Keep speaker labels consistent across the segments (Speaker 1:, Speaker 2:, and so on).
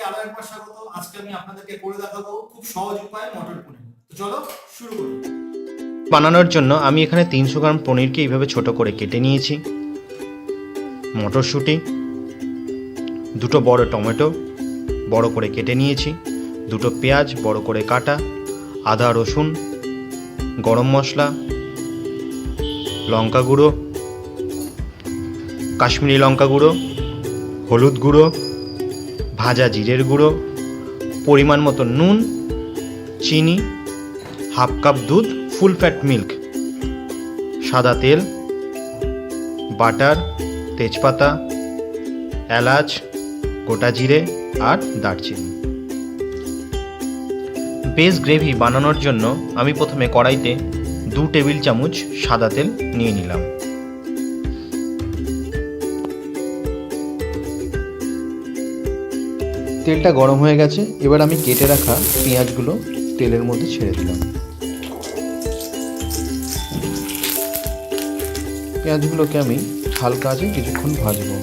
Speaker 1: আরো একবার স্বাগত। আজকে আমি আপনাদেরকে করে দেখাবো খুব সহজ উপায়ে মটর পনির। তো চলো শুরু করি।
Speaker 2: বানানোর জন্য আমি এখানে 300 গ্রাম পনিরকে এইভাবে ছোট করে কেটে নিয়েছি। মটরশুঁটি, দুটো বড় টমেটো বড় করে কেটে নিয়েছি, দুটো পেঁয়াজ বড় করে কাটা, আদা রসুন, গরম মশলা, লঙ্কা গুঁড়ো, কাশ্মীরি লঙ্কা গুঁড়ো, হলুদ গুঁড়ো, ভাজা জিরের গুঁড়ো, পরিমাণ মতো নুন, চিনি, হাফ কাপ দুধ, ফুল ফ্যাট মিল্ক, সাদা তেল, বাটার, তেজপাতা, এলাচ, গোটা জিরে আর দারচিনি। বেস গ্রেভি বানানোর জন্য আমি প্রথমে কড়াইতে 2 টেবিল চামচ সাদা তেল নিয়ে নিলাম। তেলটা গরম হয়ে গেছে, এবার আমি কেটে রাখা পেঁয়াজগুলো তেলের মধ্যে ছেড়ে দিলাম। পেঁয়াজগুলোকে আমি হালকা আঁচে কিছুক্ষণ ভাজবো।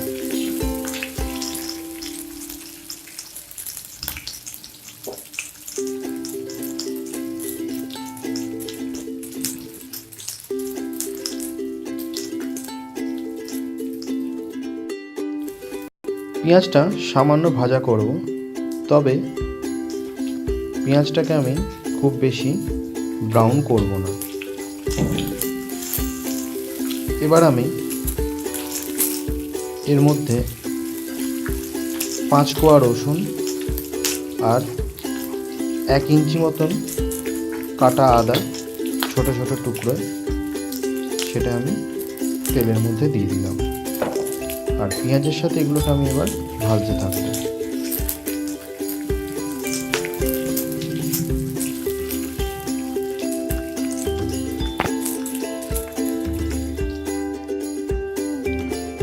Speaker 2: পেঁয়াজটা সামান্য ভাজা করব, তবে পেঁয়াজটাকে আমি খুব বেশি ব্রাউন করব না। এবার আমি এর মধ্যে 5 কোয়া রসুন আর 1 ইঞ্চি মতন কাটা আদা ছোট ছোট টুকরো, সেটা আমি তেলের মধ্যে দিয়ে দিলাম। আর পেঁয়াজের সাথে এগুলোকে আমি এবার ভাজতে থাকবো।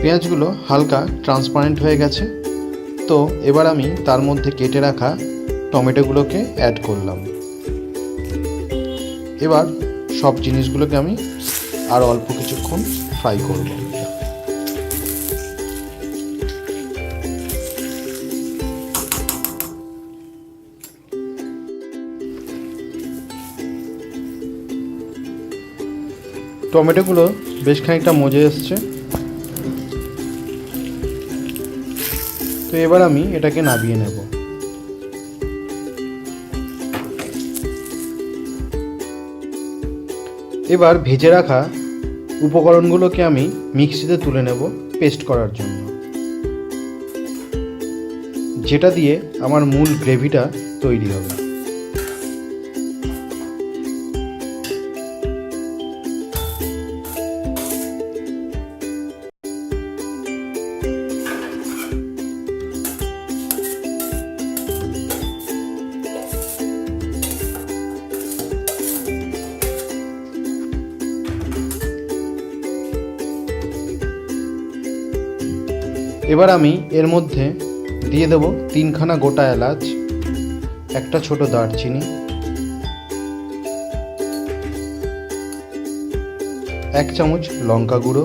Speaker 2: পেঁয়াজগুলো হালকা ট্রান্সপারেন্ট হয়ে গেছে, তো এবার আমি তার মধ্যে কেটে রাখা টমেটোগুলোকে অ্যাড করলাম। এবার সব জিনিসগুলোকে আমি আর অল্প কিছুক্ষণ ফ্রাই করব। টমেটোগুলো বেশ খানিকটা মজে এসছে, তো এবার আমি এটাকে নামিয়ে নেব। এবার ভেজে রাখা উপকরণগুলোকে আমি মিক্সিতে তুলে নেব পেস্ট করার জন্য, যেটা দিয়ে আমার মূল গ্রেভিটা তৈরি হবে। এবার আমি এর মধ্যে দিয়ে দেব 3খানা গোটা এলাচ, একটা ছোট দারচিনি, 1 চামচ লঙ্কা গুঁড়ো,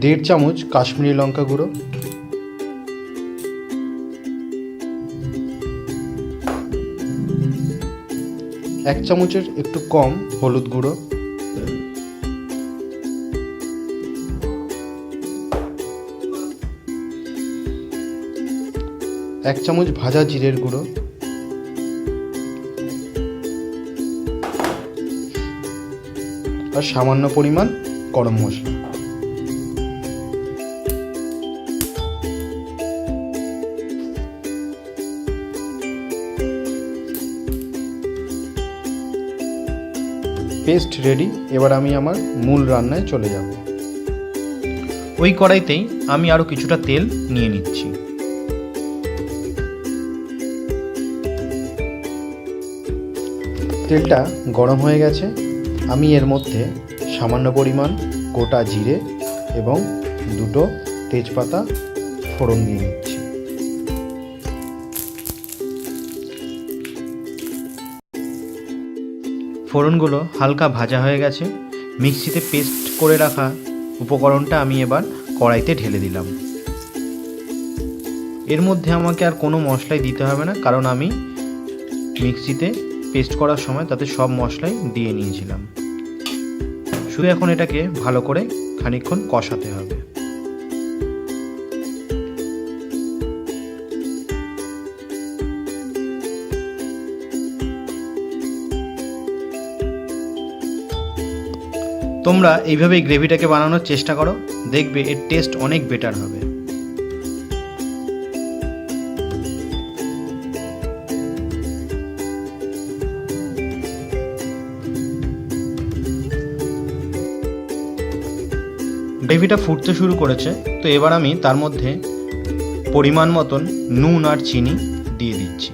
Speaker 2: 1.5 চামচ কাশ্মীরি লঙ্কা গুঁড়ো, 1 চামচের একটু কম হলুদ গুঁড়ো, 1 চামচ ভাজা জিরের গুঁড়ো, আর সামান্য পরিমাণ গরম মশলা। Paste ready. এবার আমি আমার মূল রান্নায় চলে যাব। ওই কড়াইতেই আমি আরও কিছুটা তেল নিয়ে নিচ্ছি। তেলটা গরম হয়ে গেছে, আমি এর মধ্যে সামান্য পরিমাণ গোটা জিরে এবং 2টো তেজপাতা ফোড়ন দিয়ে নিচ্ছি। ফোড়নগুলো হালকা ভাজা হয়ে গেছে। মিক্সিতে পেস্ট করে রাখা উপকরণটা আমি এবার কড়াইতে ঢেলে দিলাম। এর মধ্যে আমাকে আর কোনো মশলাই দিতে হবে না, কারণ আমি মিক্সিতে পেস্ট করার সময় তাতে সব মশলাই দিয়ে নিয়েছিলাম। শুধু এখন এটাকে ভালো করে খানিকক্ষণ কষাতে হবে। তোমরা এইভাবে গ্রেভিটাকে বানানোর চেষ্টা করো, দেখবে এর টেস্ট অনেক বেটার হবে। গ্রেভিটা ফুটতে শুরু করেছে, তো এবার আমি তার মধ্যে পরিমাণ মতন নুন আর চিনি দিয়ে দিচ্ছি।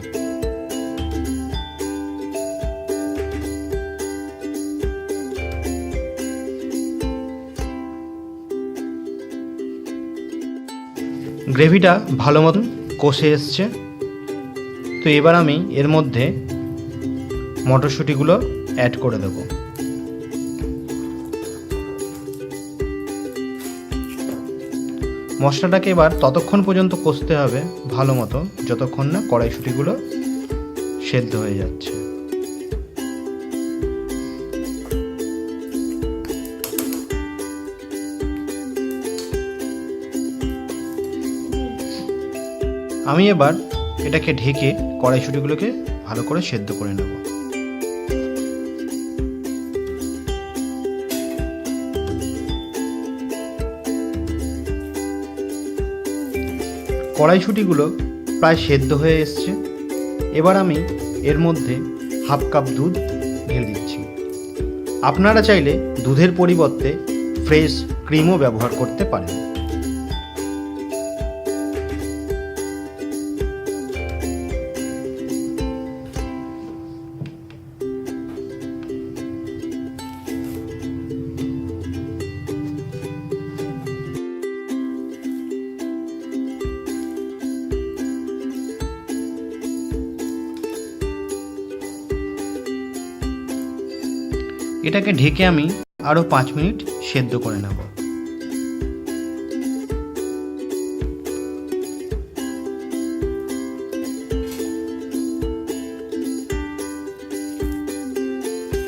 Speaker 2: গ্রেভিটা ভালো মতন কষে এসছে, তো এবার আমি এর মধ্যে মটরশুঁটিগুলো অ্যাড করে দেবো। মশলাটাকে এবার ততক্ষণ পর্যন্ত কষতে হবে ভালো মতো, যতক্ষণ না কড়াইশুঁটিগুলো সেদ্ধ হয়ে যাচ্ছে। আমি এবার এটাকে ঢেকে কড়াইশুঁটিগুলোকে ভালো করে সেদ্ধ করে নেব। কড়াইশুঁটিগুলো প্রায় সেদ্ধ হয়ে এসছে। এবার আমি এর মধ্যে হাফ কাপ দুধ ঢেলে দিচ্ছি। আপনারা চাইলে দুধের পরিবর্তে ফ্রেশ ক্রিমও ব্যবহার করতে পারেন। এটাকে ঢেকে আমি আরও 5 মিনিট সেদ্ধ করে নেব।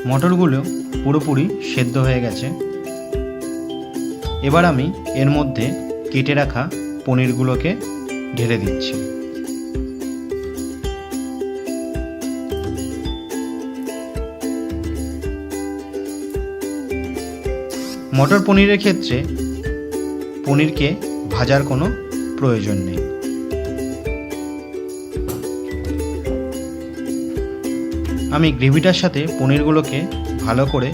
Speaker 2: মটরগুলো পুরোপুরি সেদ্ধ হয়ে গেছে। এবার আমি এর মধ্যে কেটে রাখা পনিরগুলোকে ঢেলে দিচ্ছি। মটর পনিরের ক্ষেত্রে পনিরকে ভাজার কোনো প্রয়োজন নেই। আমি গ্রেভিটার সাথে পনিরগুলোকে ভালো করে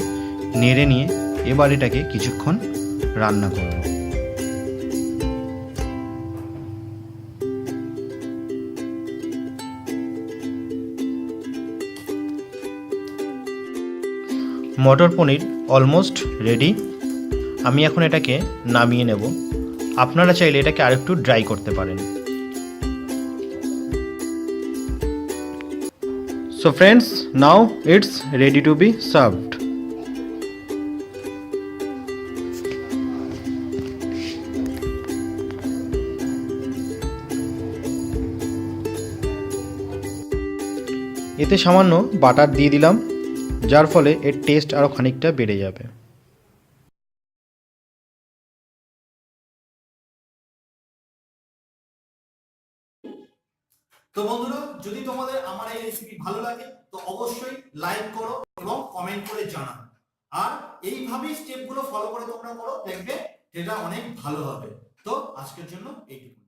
Speaker 2: নেড়ে নিয়ে এবার এটাকে কিছুক্ষণ রান্না করব। মটর পনির অলমোস্ট রেডি। আমি এখন এটাকে নামিয়ে নেব। আপনারা চাইলে এটাকে আরেকটু ড্রাই করতে পারেন। So friends, now it's ready to B served. এতে সামান্য বাটার দিয়ে দিলাম, যার ফলে এর টেস্ট আরও খানিকটা বেড়ে যাবে।
Speaker 1: তো বন্ধুরা, যদি তোমাদের আমার এই রেসিপি ভালো লাগে তো অবশ্যই লাইক করো এবং কমেন্ট করে জানাও। আর এইভাবেই স্টেপগুলো ফলো করে তোমরা করো, দেখবে এটা অনেক ভালো হবে। তো আজকের জন্য এইটুকু।